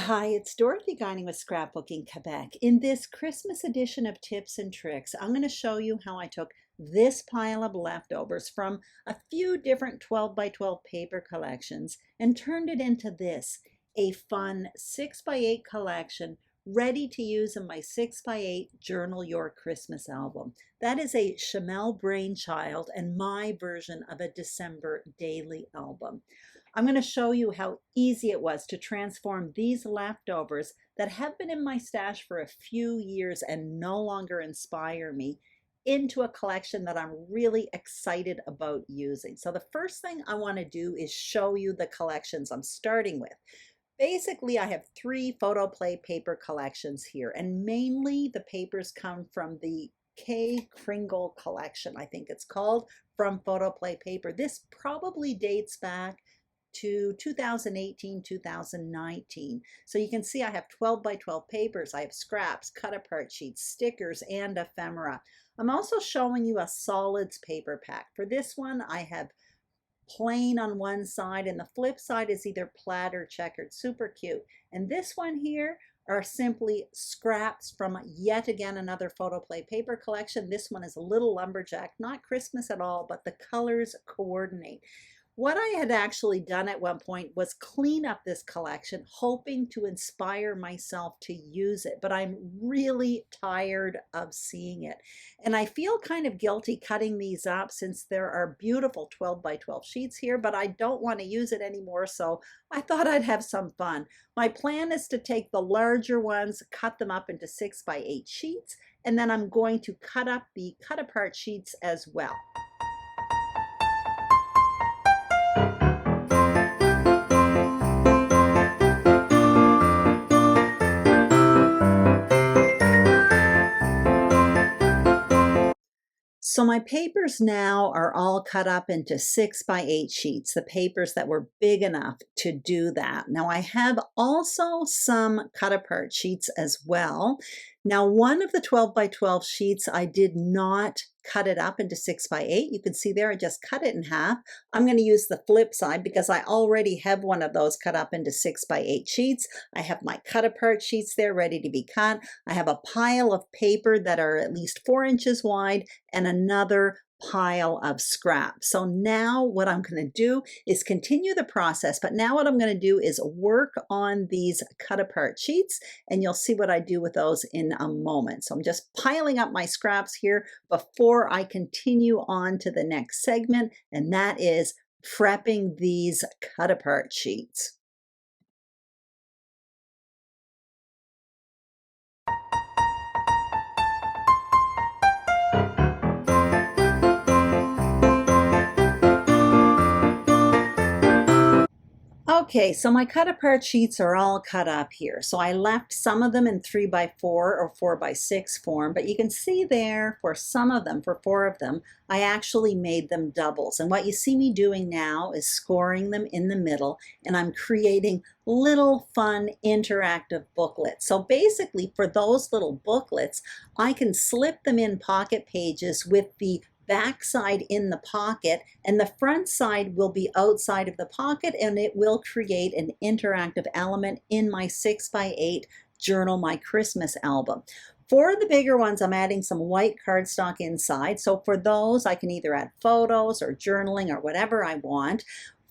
Hi, it's Dorothy Guinan with Scrapbooking Quebec. In this Christmas edition of Tips and Tricks, I'm going to show you how I took this pile of leftovers from a few different 12 by 12 paper collections and turned it into this, a fun 6 by 8 collection ready to use in my 6 by 8 Journal Your Christmas album. That is a Chamel brainchild and my version of a December daily album. I'm going to show you how easy it was to transform these leftovers that have been in my stash for a few years and no longer inspire me into a collection that I'm really excited about using. So the first thing I want to do is show you the collections I'm starting with. Basically, I have three Photoplay paper collections here, and mainly the papers come from the Kringle collection, I think it's called, from Photoplay paper. This probably dates back to 2018, 2019. So you can see I have 12 by 12 papers. I have scraps, cut apart sheets, stickers, and ephemera. I'm also showing you a solids paper pack. For this one, I have plain on one side and the flip side is either plaid or checkered. Super cute. And this one here are simply scraps from yet again another Photoplay paper collection. This one is a little lumberjack, not Christmas at all, but the colors coordinate. What I had actually done at one point was clean up this collection, hoping to inspire myself to use it, but I'm really tired of seeing it. And I feel kind of guilty cutting these up since there are beautiful 12 by 12 sheets here, but I don't want to use it anymore, so I thought I'd have some fun. My plan is to take the larger ones, cut them up into 6 by 8 sheets, and then I'm going to cut up the cut apart sheets as well. So my papers now are all cut up into 6 by 8 sheets, the papers that were big enough to do that. Now I have also some cut apart sheets as well. Now one of the 12 by 12 sheets I did not cut it up into 6 by 8. You can see there I just cut it in half. I'm going to use the flip side because I already have one of those cut up into 6 by 8 sheets. I have my cut apart sheets there ready to be cut. I have a pile of paper that are at least 4 inches wide and another pile of scrap. So now what I'm going to do is continue the process, but now what I'm going to do is work on these cut apart sheets, and you'll see what I do with those in a moment. So I'm just piling up my scraps here before I continue on to the next segment, and that is prepping these cut apart sheets. Okay, so my cut apart sheets are all cut up here. So I left some of them in 3 by 4 or 4 by 6 form, but you can see there for some of them, for 4 of them, I actually made them doubles. And what you see me doing now is scoring them in the middle, and I'm creating little fun interactive booklets. So basically for those little booklets, I can slip them in pocket pages with the back side in the pocket, and the front side will be outside of the pocket, and it will create an interactive element in my 6 by 8 Journal My Christmas album. For the bigger ones, I'm adding some white cardstock inside. So for those, I can either add photos or journaling or whatever I want.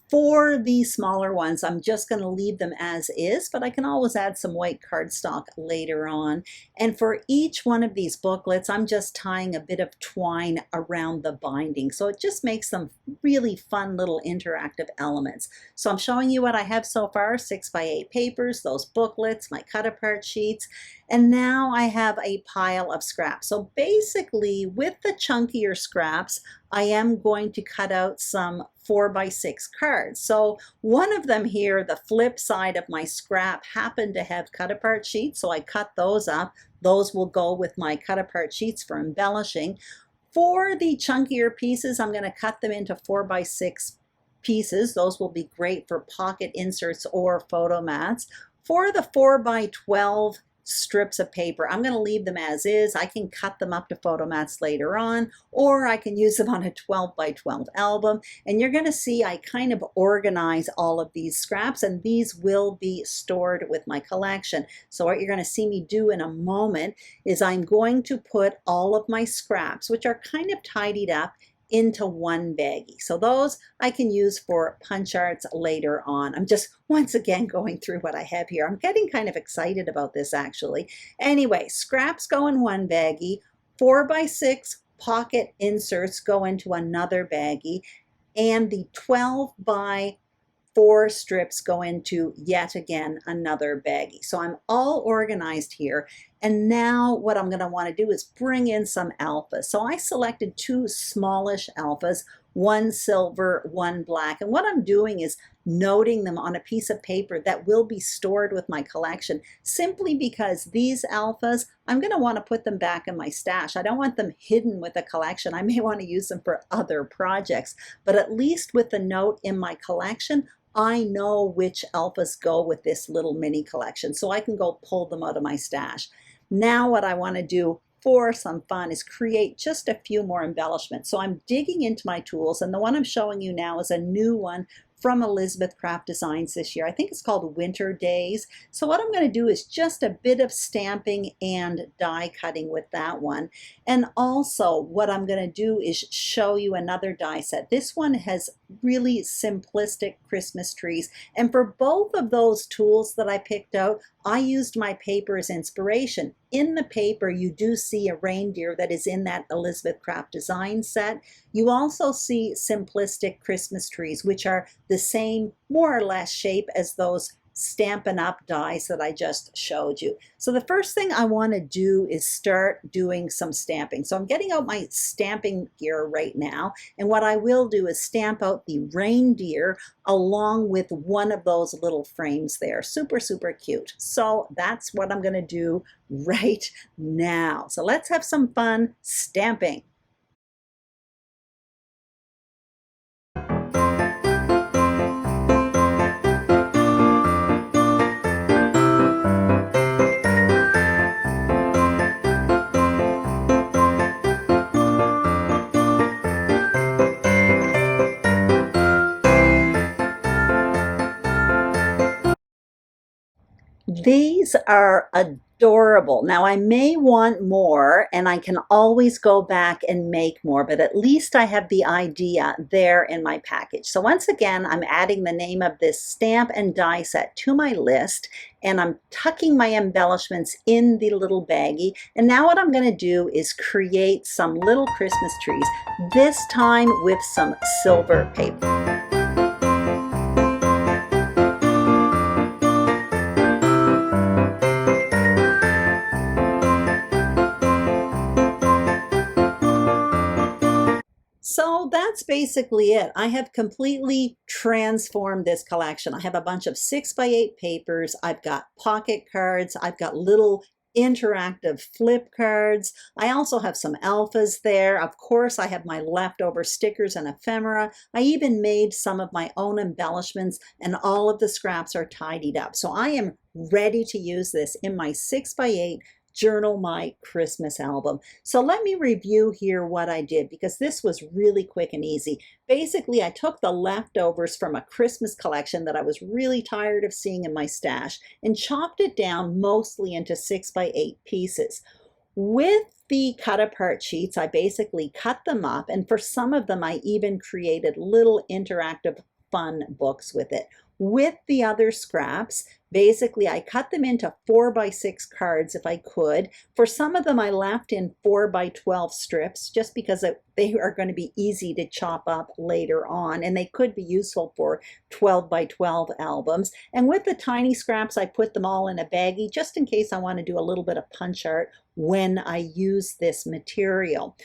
For the smaller ones, I'm just going to leave them as is, but I can always add some white cardstock later on. And for each one of these booklets, I'm just tying a bit of twine around the binding. So it just makes them really fun little interactive elements. So I'm showing you what I have so far, 6 by 8 papers, those booklets, my cut apart sheets, and now I have a pile of scraps. So basically with the chunkier scraps, I am going to cut out some 4 by 6 cards. So one of them here, the flip side of my scrap, happened to have cut apart sheets, so I cut those up. Those will go with my cut apart sheets for embellishing. For the chunkier pieces, I'm going to cut them into 4 by 6 pieces. Those will be great for pocket inserts or photo mats. For the 4 by 12 strips of paper. I'm going to leave them as is. I can cut them up to photo mats later on, or I can use them on a 12 by 12 album. And you're going to see I kind of organize all of these scraps, and these will be stored with my collection. So what you're going to see me do in a moment is I'm going to put all of my scraps, which are kind of tidied up, into one baggie. So those I can use for punch arts later on. I'm just once again going through what I have here. I'm getting kind of excited about this actually. Anyway, scraps go in one baggie, 4 by 6 pocket inserts go into another baggie, and the 12 by 4 strips go into yet again another baggie. So I'm all organized here. And now what I'm going to want to do is bring in some alphas. So I selected 2 smallish alphas, one silver, one black. And what I'm doing is noting them on a piece of paper that will be stored with my collection, simply because these alphas, I'm going to want to put them back in my stash. I don't want them hidden with a collection. I may want to use them for other projects, but at least with the note in my collection, I know which alphas go with this little mini collection, so I can go pull them out of my stash. Now what I want to do for some fun is create just a few more embellishments. So I'm digging into my tools, and the one I'm showing you now is a new one from Elizabeth Craft Designs this year. I think it's called Winter Days. So what I'm going to do is just a bit of stamping and die cutting with that one. And also what I'm going to do is show you another die set. This one has really simplistic Christmas trees. And for both of those tools that I picked out, I used my paper as inspiration. In the paper, you do see a reindeer that is in that Elizabeth Craft Design set. You also see simplistic Christmas trees, which are the same, more or less, shape as those Stampin' Up dies that I just showed you. So the first thing I want to do is start doing some stamping. So I'm getting out my stamping gear right now, and what I will do is stamp out the reindeer along with one of those little frames there. Super, super cute. So that's what I'm going to do right now. So let's have some fun stamping. These are adorable. Now I may want more, and I can always go back and make more, but at least I have the idea there in my package. So once again, I'm adding the name of this stamp and die set to my list, and I'm tucking my embellishments in the little baggie. And now what I'm going to do is create some little Christmas trees, this time with some silver paper. So that's basically it. I have completely transformed this collection. I have a bunch of 6 by 8 papers. I've got pocket cards. I've got little interactive flip cards. I also have some alphas there. Of course, I have my leftover stickers and ephemera. I even made some of my own embellishments, and all of the scraps are tidied up. So I am ready to use this in my 6 by 8 Journal My Christmas album. So let me review here what I did, because this was really quick and easy. Basically, I took the leftovers from a Christmas collection that I was really tired of seeing in my stash and chopped it down mostly into 6 by 8 pieces. With the cut apart sheets, I basically cut them up, and for some of them I even created little interactive fun books with it. With the other scraps, basically I cut them into 4 by 6 cards if I could. For some of them I left in 4 by 12 strips just because they are going to be easy to chop up later on, and they could be useful for 12 by 12 albums. And with the tiny scraps, I put them all in a baggie just in case I want to do a little bit of punch art when I use this material.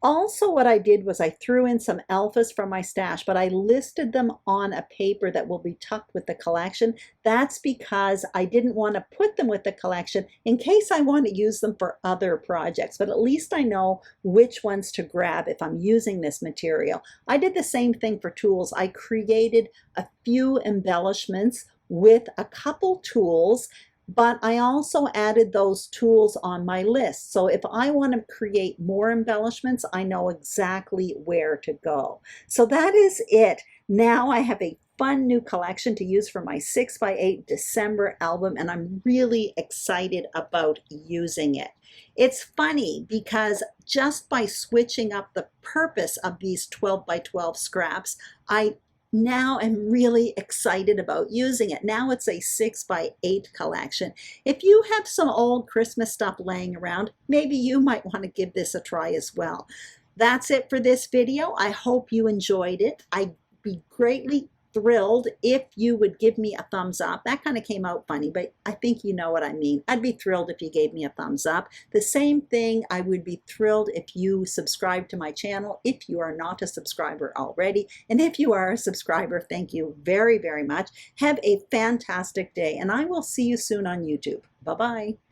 Also, what I did was I threw in some alphas from my stash, but I listed them on a paper that will be tucked with the collection. That's because I didn't want to put them with the collection in case I want to use them for other projects, but at least I know which ones to grab if I'm using this material. I did the same thing for tools. I created a few embellishments with a couple tools. but I also added those tools on my list. So if I want to create more embellishments, I know exactly where to go. So that is it. Now I have a fun new collection to use for my 6x8 December album, and I'm really excited about using it. It's funny because just by switching up the purpose of these 12x12 scraps, I now I'm really excited about using it. Now it's a 6x8 collection. If you have some old Christmas stuff laying around, maybe you might want to give this a try as well. That's it for this video. I hope you enjoyed it. I'd be greatly thrilled if you would give me a thumbs up. That kind of came out funny, but I think you know what I mean. I'd be thrilled if you gave me a thumbs up. The same thing, I would be thrilled if you subscribe to my channel if you are not a subscriber already. And if you are a subscriber, thank you very, very much. Have a fantastic day, and I will see you soon on YouTube. Bye-bye.